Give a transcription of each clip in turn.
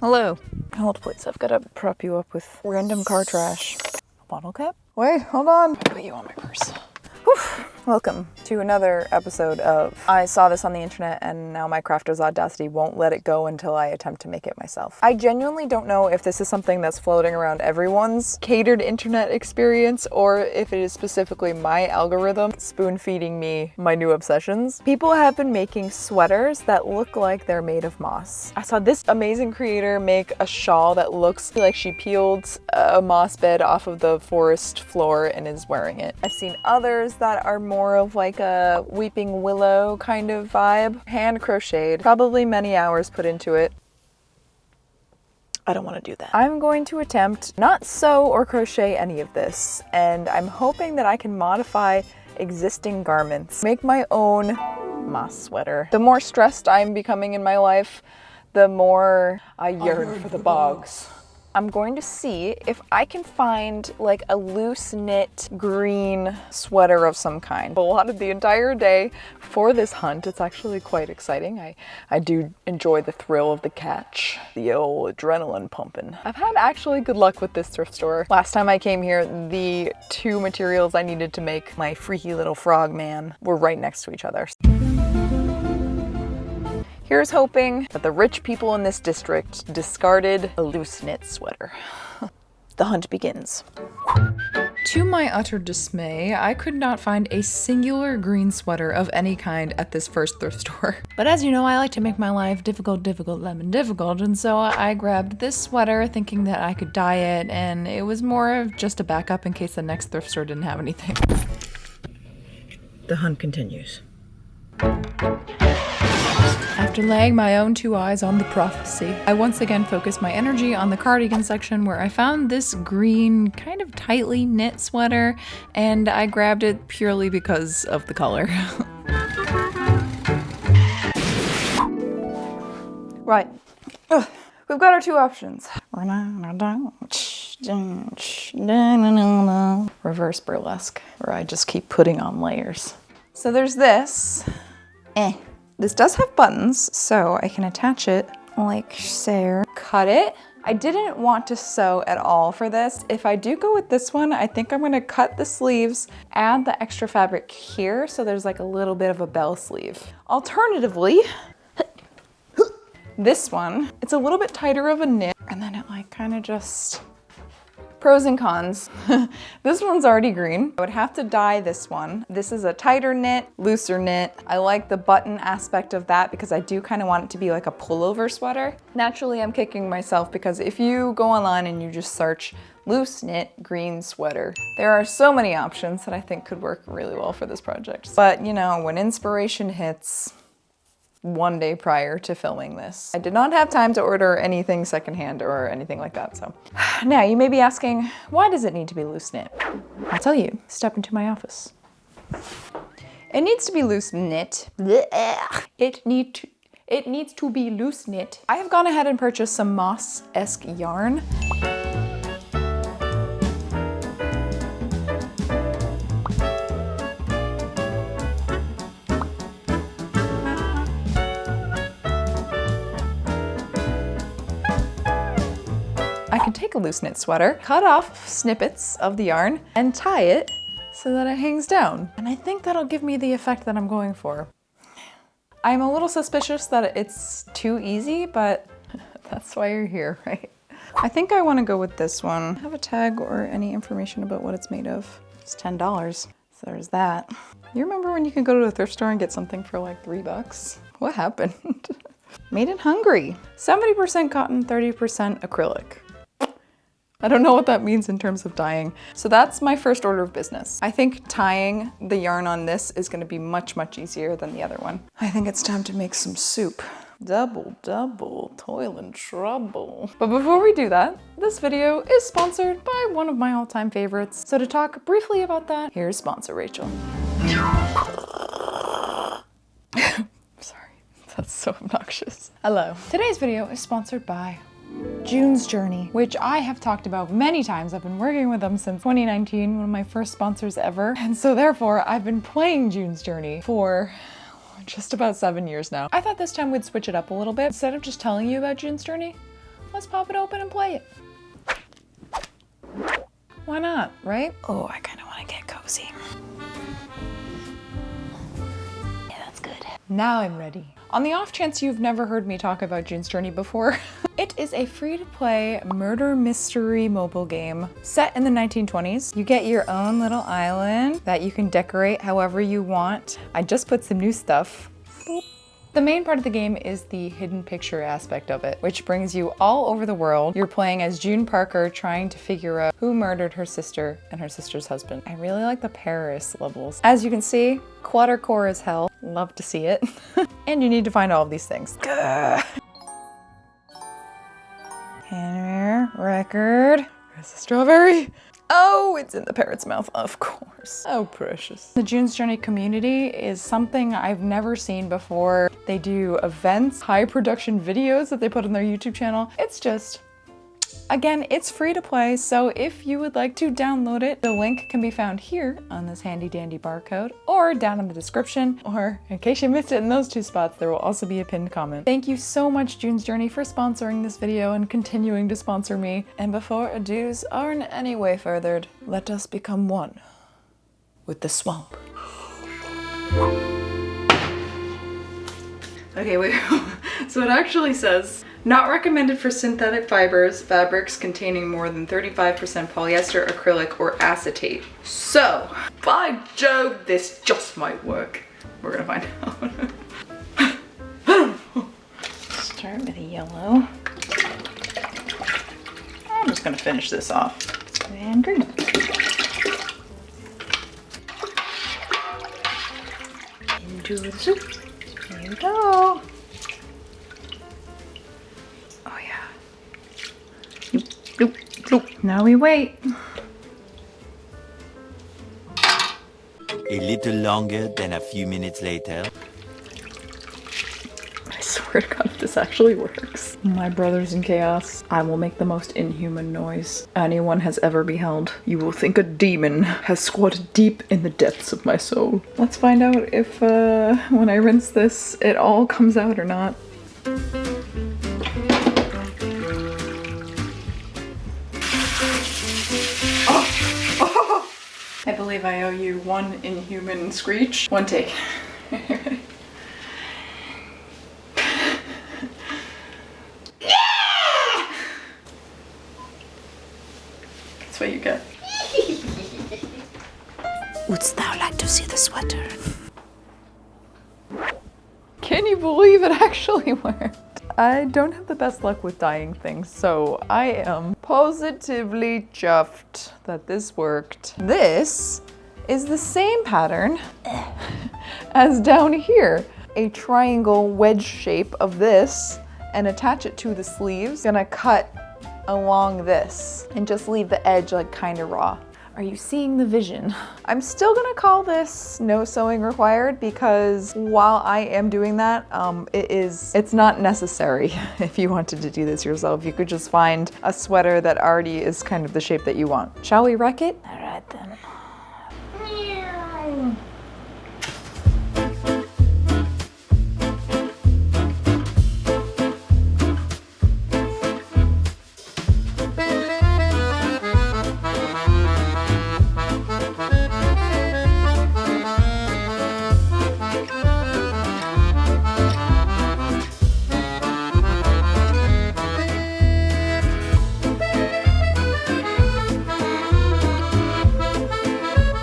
Hello. Hold please, I've got to prop you up with random car trash. A bottle cap? Wait, hold on. I'll put you on my purse. Whew. Welcome to another episode of I saw this on the internet and now my crafter's audacity won't let it go until I attempt to make it myself. I genuinely don't know if this is something that's floating around everyone's catered internet experience or if it is specifically my algorithm spoon feeding me my new obsessions. People have been making sweaters that look like they're made of moss. I saw this amazing creator make a shawl that looks like she peeled a moss bed off of the forest floor and is wearing it. I've seen others that are more of like a weeping willow kind of vibe. Hand crocheted, probably many hours put into it. I don't want to do that. I'm going to attempt not sew or crochet any of this, and I'm hoping that I can modify existing garments, make my own moss sweater. The more stressed I'm becoming in my life, the more I yearn for the bogs. I'm going to see if I can find like a loose knit green sweater of some kind. A lot of the entire day for this hunt. It's actually quite exciting. I do enjoy the thrill of the catch, the old adrenaline pumping. I've had actually good luck with this thrift store. Last time I came here, the two materials I needed to make my freaky little frog man were right next to each other. Here's hoping that the rich people in this district discarded a loose knit sweater. The hunt begins. To my utter dismay, I could not find a singular green sweater of any kind at this first thrift store. But as you know, I like to make my life difficult, lemon difficult, and so I grabbed this sweater thinking that I could dye it, and it was more of just a backup in case the next thrift store didn't have anything. The hunt continues. After laying my own two eyes on the prophecy, I once again focused my energy on the cardigan section where I found this green, kind of tightly knit sweater, and I grabbed it purely because of the color. Right. We've got our two options. Reverse burlesque, where I just keep putting on layers. So there's this. This does have buttons, so I can attach it like so. Cut it. I didn't want to sew at all for this. If I do go with this one, I think I'm gonna cut the sleeves, add the extra fabric here, so there's like a little bit of a bell sleeve. Alternatively, this one, it's a little bit tighter of a knit, and then it like kind of just, pros and cons. This one's already green. I would have to dye this one. This is a tighter knit, looser knit. I like the button aspect of that because I do kind of want it to be like a pullover sweater. Naturally, I'm kicking myself because if you go online and you just search loose knit green sweater, there are so many options that I think could work really well for this project. But you know, when inspiration hits, one day prior to filming this, I did not have time to order anything secondhand or anything like that. So now you may be asking, why does it need to be loose knit? I'll tell you, step into my office. It needs to be loose knit. It needs to be loose knit. I have gone ahead and purchased some moss-esque yarn. I can take a loose knit sweater, cut off snippets of the yarn, and tie it so that it hangs down. And I think that'll give me the effect that I'm going for. I'm a little suspicious that it's too easy, but that's why you're here, right? I think I want to go with this one. Have a tag or any information about what it's made of. It's $10, so there's that. You remember when you could go to a thrift store and get something for like $3? What happened? Made in Hungary. 70% cotton, 30% acrylic. I don't know what that means in terms of dyeing. So that's my first order of business. I think tying the yarn on this is gonna be much, much easier than the other one. I think it's time to make some soup. Double, toil and trouble. But before we do that, this video is sponsored by one of my all-time favorites. So to talk briefly about that, here's sponsor Rachel. Sorry, that's so obnoxious. Hello. Today's video is sponsored by June's Journey, which I have talked about many times. I've been working with them since 2019, one of my first sponsors ever. And so therefore, I've been playing June's Journey for just about 7 years now. I thought this time we'd switch it up a little bit. Instead of just telling you about June's Journey, let's pop it open and play it. Why not, right? Oh, I kind of want to get cozy. Yeah, that's good. Now I'm ready. On the off chance you've never heard me talk about June's Journey before, it is a free-to-play murder mystery mobile game set in the 1920s. You get your own little island that you can decorate however you want. I just put some new stuff. Boop. The main part of the game is the hidden picture aspect of it, which brings you all over the world. You're playing as June Parker trying to figure out who murdered her sister and her sister's husband. I really like the Paris levels. As you can see, cluttercore as hell. Love to see it. And you need to find all of these things. Gah. Henry record. Where's the strawberry? Oh, it's in the parrot's mouth, of course. Oh, precious. The June's Journey community is something I've never seen before. They do events, high production videos that they put on their YouTube channel. It's just, again, it's free to play, so if you would like to download it, the link can be found here on this handy dandy barcode, or down in the description, or in case you missed it in those two spots, there will also be a pinned comment. Thank you so much, June's Journey, for sponsoring this video and continuing to sponsor me. And before ados are in any way furthered, let us become one with the swamp. Okay, wait, so it actually says, not recommended for synthetic fibers, fabrics containing more than 35% polyester, acrylic, or acetate. So, by Jove, this just might work. We're gonna find out. Start with yellow. I'm just gonna finish this off. And green. Into the soup. Here we go. Oh yeah. Bloop, bloop, bloop. Now we wait. A little longer than a few minutes later. I swear to God, if this actually works. My brothers in chaos, I will make the most inhuman noise anyone has ever beheld. You will think a demon has squatted deep in the depths of my soul. Let's find out if, when I rinse this, it all comes out or not. I believe I owe you one inhuman screech. One take. Yeah! That's what you get. Wouldst thou like to see the sweater? Can you believe it actually worked? I don't have the best luck with dyeing things, so I am positively chuffed that this worked. This is the same pattern as down here. A triangle wedge shape of this, and attach it to the sleeves. Gonna cut along this and just leave the edge like kind of raw. Are you seeing the vision? I'm still gonna call this no sewing required because while I am doing that, it's not necessary if you wanted to do this yourself. You could just find a sweater that already is kind of the shape that you want. Shall we wreck it? All right then.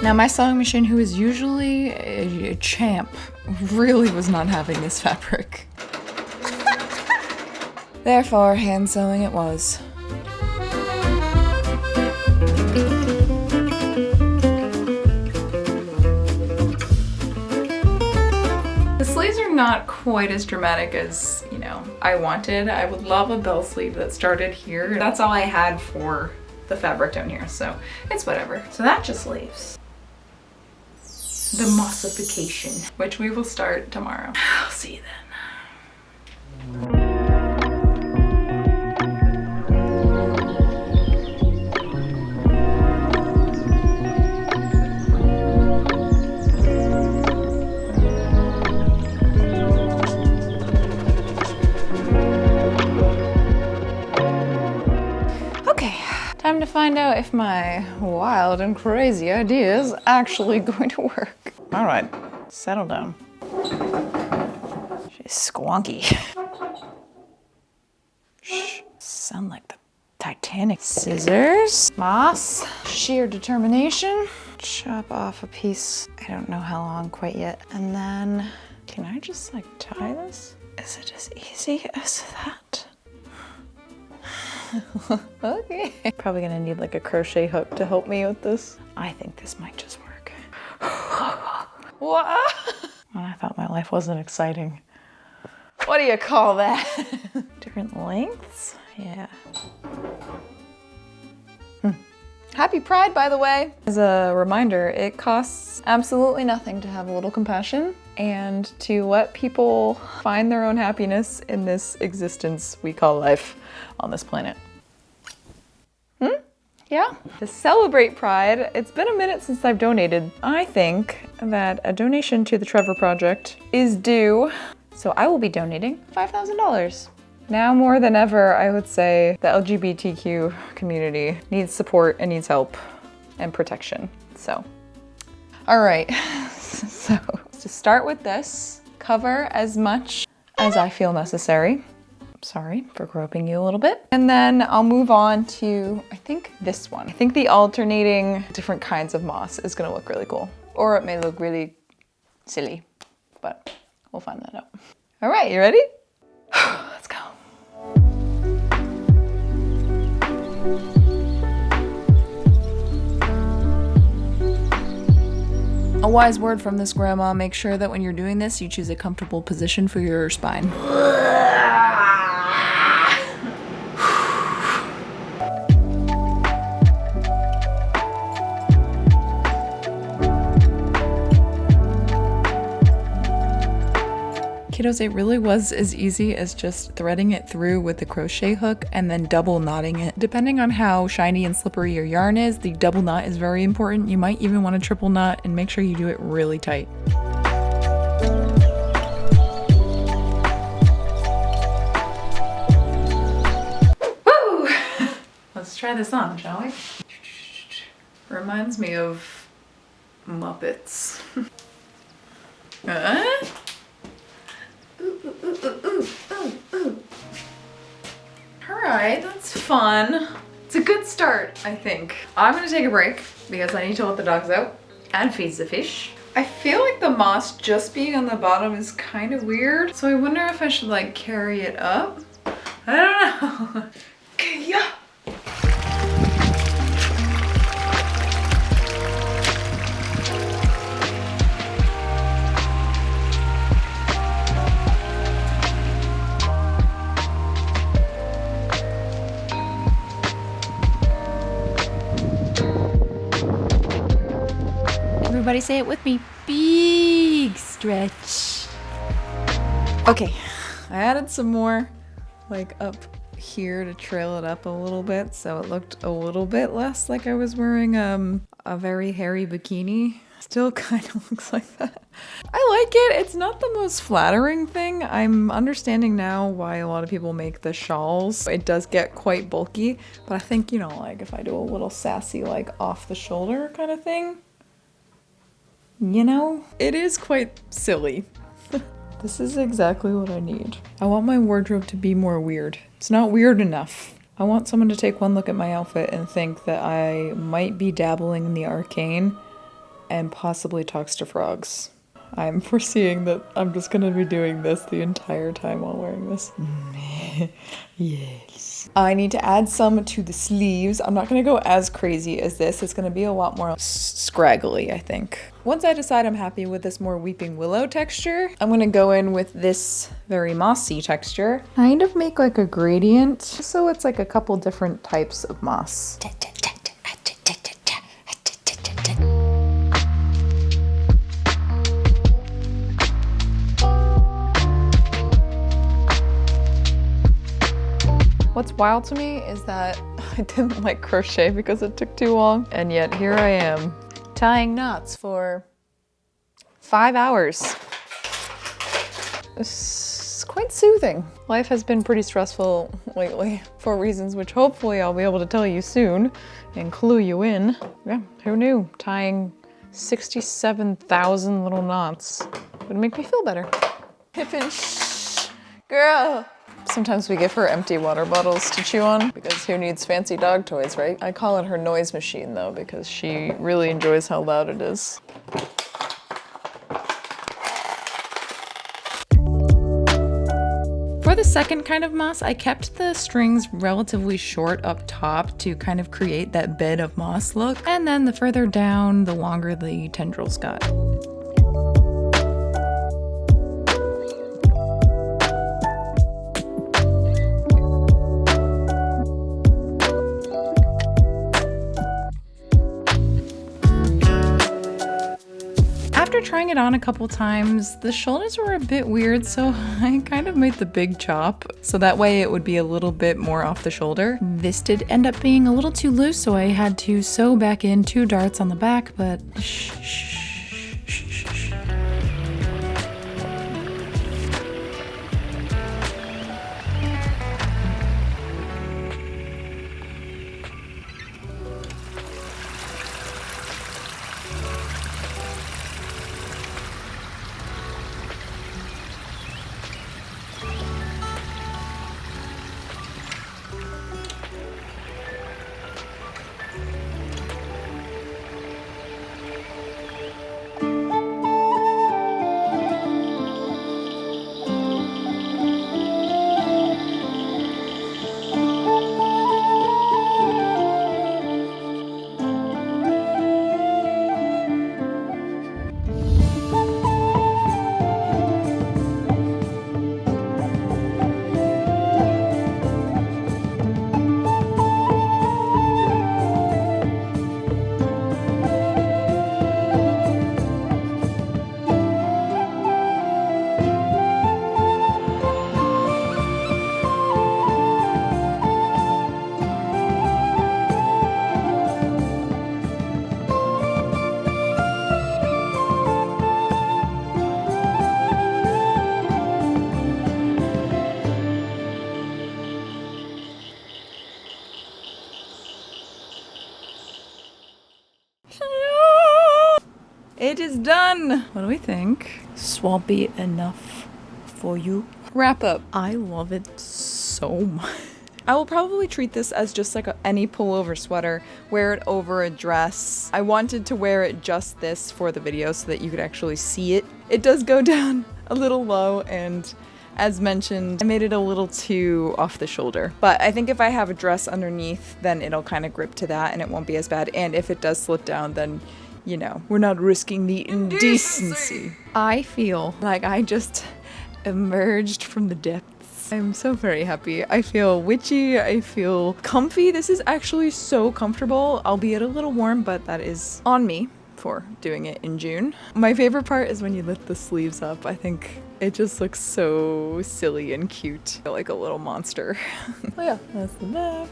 Now my sewing machine, who is usually a champ, really was not having this fabric. Therefore, hand sewing it was. The sleeves are not quite as dramatic as, you know, I wanted. I would love a bell sleeve that started here. That's all I had for the fabric down here, so it's whatever. So that just leaves the mossification, which we will start tomorrow. I'll see you then. Time to find out if my wild and crazy idea is actually going to work. All right, settle down. She's squonky. Shh, sound like the Titanic. Scissors, moss, sheer determination. Chop off a piece. I don't know how long quite yet. And then, can I just like tie this? Is it as easy as that? Okay. Probably gonna need like a crochet hook to help me with this. I think this might just work. What? I thought my life wasn't exciting. What do you call that? Different lengths? Yeah. Happy Pride, by the way. As a reminder, it costs absolutely nothing to have a little compassion and to let people find their own happiness in this existence we call life on this planet. Yeah. To celebrate Pride, it's been a minute since I've donated. I think that a donation to the Trevor Project is due, so I will be donating $5,000. Now more than ever, I would say the LGBTQ community needs support and needs help and protection. So, all right. So to start with this, cover as much as I feel necessary. Sorry for groping you a little bit. And then I'll move on to, I think this one. I think the alternating different kinds of moss is gonna look really cool. Or it may look really silly, but we'll find that out. All right, you ready? Let's go. A wise word from this grandma, make sure that when you're doing this, you choose a comfortable position for your spine. Kiddos, it really was as easy as just threading it through with the crochet hook and then double knotting it. Depending on how shiny and slippery your yarn is, the double knot is very important. You might even want to triple knot and make sure you do it really tight. Woo! Let's try this on, shall we? Reminds me of Muppets. Alright, that's fun. It's a good start, I think. I'm gonna take a break because I need to let the dogs out and feed the fish. I feel like the moss just being on the bottom is kind of weird, so I wonder if I should like carry it up. I don't know. Okay, yeah. Everybody say it with me. Big stretch. Okay, I added some more like up here to trail it up a little bit so it looked a little bit less like I was wearing a very hairy bikini. Still kind of looks like that. I like it. It's not the most flattering thing. I'm understanding now why a lot of people make the shawls. It does get quite bulky, but I think, you know, like if I do a little sassy like off the shoulder kind of thing, you know, it is quite silly. This is exactly what I need. I want my wardrobe to be more weird. It's not weird enough. I want someone to take one look at my outfit and think that I might be dabbling in the arcane and possibly talks to frogs. I'm foreseeing that I'm just gonna be doing this the entire time while wearing this. Yes. I need to add some to the sleeves. I'm not gonna go as crazy as this. It's gonna be a lot more scraggly, I think. Once I decide I'm happy with this more weeping willow texture, I'm gonna go in with this very mossy texture. Kind of make like a gradient, so it's like a couple different types of moss. What's wild to me is that I didn't like crochet because it took too long, and yet here I am tying knots for 5 hours. This quite soothing. Life has been pretty stressful lately for reasons which hopefully I'll be able to tell you soon and clue you in. Yeah, who knew tying 67,000 little knots would make me feel better. Pippin, shh, girl. Sometimes we give her empty water bottles to chew on because who needs fancy dog toys, right? I call it her noise machine though because she really enjoys how loud it is. For the second kind of moss, I kept the strings relatively short up top to kind of create that bed of moss look, and then the further down, the longer the tendrils got. After trying it on a couple times, the shoulders were a bit weird, so I kind of made the big chop, so that way it would be a little bit more off the shoulder. This did end up being a little too loose, so I had to sew back in 2 darts on the back, but shh. It is done! What do we think? Swampy enough for you? Wrap up. I love it so much. I will probably treat this as just like any pullover sweater, wear it over a dress. I wanted to wear it just this for the video so that you could actually see it. It does go down a little low, and as mentioned, I made it a little too off the shoulder. But I think if I have a dress underneath, then it'll kind of grip to that and it won't be as bad. And if it does slip down, then you know, we're not risking the indecency. I feel like I just emerged from the depths. I'm so very happy. I feel witchy, I feel comfy. This is actually so comfortable, albeit a little warm, but that is on me for doing it in June. My favorite part is when you lift the sleeves up. I think it just looks so silly and cute, like a little monster. Oh yeah, that's the back.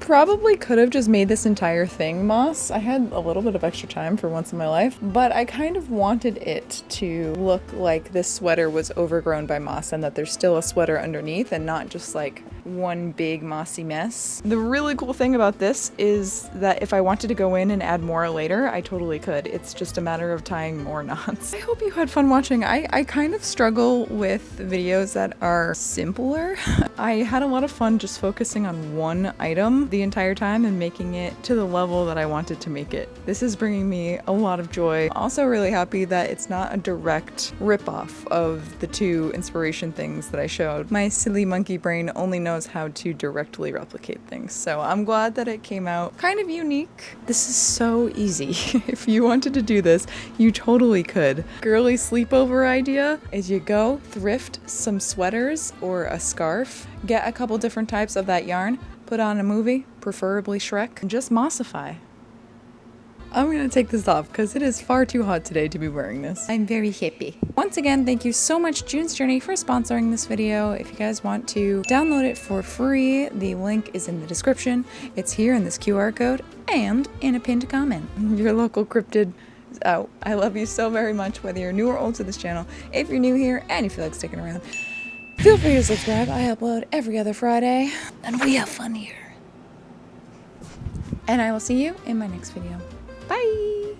Probably could have just made this entire thing moss. I had a little bit of extra time for once in my life, but I kind of wanted it to look like this sweater was overgrown by moss and that there's still a sweater underneath and not just like one big mossy mess. The really cool thing about this is that if I wanted to go in and add more later, I totally could. It's just a matter of tying more knots. I hope you had fun watching. I kind of struggle with videos that are simpler. I had a lot of fun just focusing on one item the entire time and making it to the level that I wanted to make it. This is bringing me a lot of joy. Also really happy that it's not a direct ripoff of the 2 inspiration things that I showed. My silly monkey brain only knows how to directly replicate things, so I'm glad that it came out kind of unique. This is so easy. If you wanted to do this, you totally could. Girly sleepover idea is you go thrift some sweaters or a scarf, get a couple different types of that yarn, put on a movie, preferably Shrek, and just mossify. I'm gonna take this off because it is far too hot today to be wearing this. I'm very hippie. Once again, thank you so much June's Journey for sponsoring this video. If you guys want to download it for free, the link is in the description. It's here in this QR code and in a pinned comment. Your local cryptid is out. I love you so very much, whether you're new or old to this channel. If you're new here and you feel like sticking around, Feel free to subscribe. I upload every other Friday, and we have fun here. And I will see you in my next video. Bye!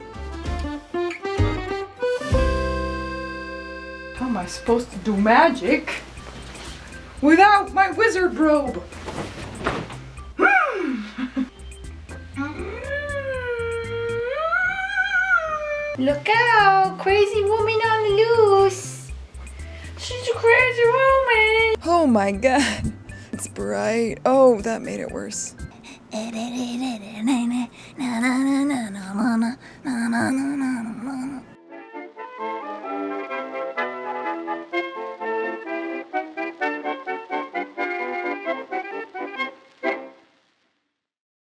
How am I supposed to do magic without my wizard robe? Look out! Crazy woman on the loose! She's a crazy woman! Oh my god. It's bright. Oh, that made it worse.